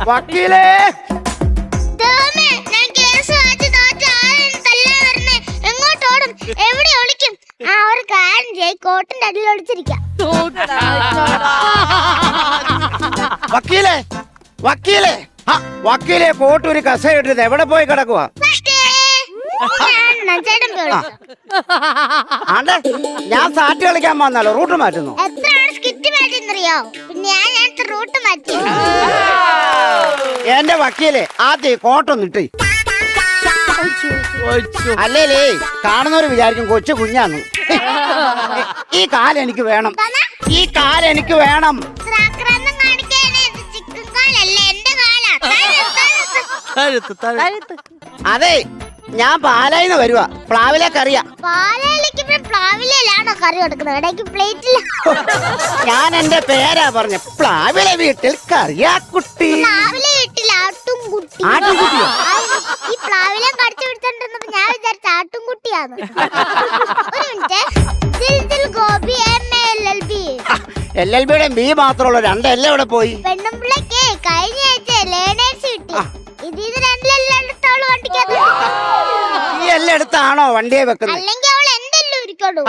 വക്കീലേ ഞാൻ കേസ് വായിച്ച് തോറ്റ ആരും തല്ലാൻ വരുന്നേ. എങ്ങോട്ട് ഓടും? എവിടെ ഒളിക്കും? ആ ഒരു കാര്യം ചെയ്യ്, കോട്ടിന്റെ അടിയിൽ ഒളിച്ചിരിക്കാം. വക്കീലേ വക്കീലേ വക്കീലെ കോട്ടൂര് കസയിട്ടത് എവിടെ പോയി കിടക്കുവാ? ആണ്ടെ ഞാൻ സാറ്റ് കളിക്കാൻ വന്നാലോ? റൂട്ട് മാറ്റുന്നു. എത്രയാണ് സ്കിറ്റ് മാറ്റിന്നറിയോ? പിന്നെ ഞാൻ റൂട്ട് മാറ്റി. എന്റെ വക്കീലെ ആദ്യം കോട്ടൊന്നിട്ട്. അല്ലേലേ കാണുന്നവര് വിചാരിക്കും കൊച്ചു കുഞ്ഞാന്ന്. ഈ കാലെനിക്ക് വേണം, ഈ കാലെനിക്ക് വേണം. അതെ ഞാൻ പാലായിന്ന് വരുവാ. പ്ലാവിലേക്ക് അറിയാം. പ്ലാവിലാണോ കറി കൊടുക്കുന്നത്? ഇടയ്ക്ക് പ്ലേറ്റില്ല. ഞാൻ എന്റെ പേരാ പറഞ്ഞ. പ്ലാവിലെ വീട്ടിൽ കറിയാക്കുട്ടി. പ്ലാവിലെ വീട്ടിൽ ആട്ടുംകുട്ടി. ആട്ടുംകുട്ടിയോ? ഈ പ്ലാവിലെ കടിച്ചു പിടിച്ചോണ്ടിരുന്നപ്പോ ഞാൻ വിചാരിച്ച ആട്ടുംകുട്ടിയാണ്. ഒരു മിനിറ്റ്. ഗോപി LLB. LLBയുടെ ബി മാത്രമുള്ള 2 എല്ലാം ഇവിടെ പോയി. പെണ്ണുമ്പിള്ളക്ക് കഴിഞ്ഞ ആഴ്ച ലേണേഴ്സ് കിട്ടി. ഇതിന് 2 എല്ലാം എടുത്തോളൂ വണ്ടിക്കകത്ത്. ഈ എല്ലാം എടുത്താണോ വണ്ടിയെ വെക്കുന്നത്? അല്ലെങ്കിൽ അവൾ എന്തെല്ലാം ഇരിക്കോളൂ.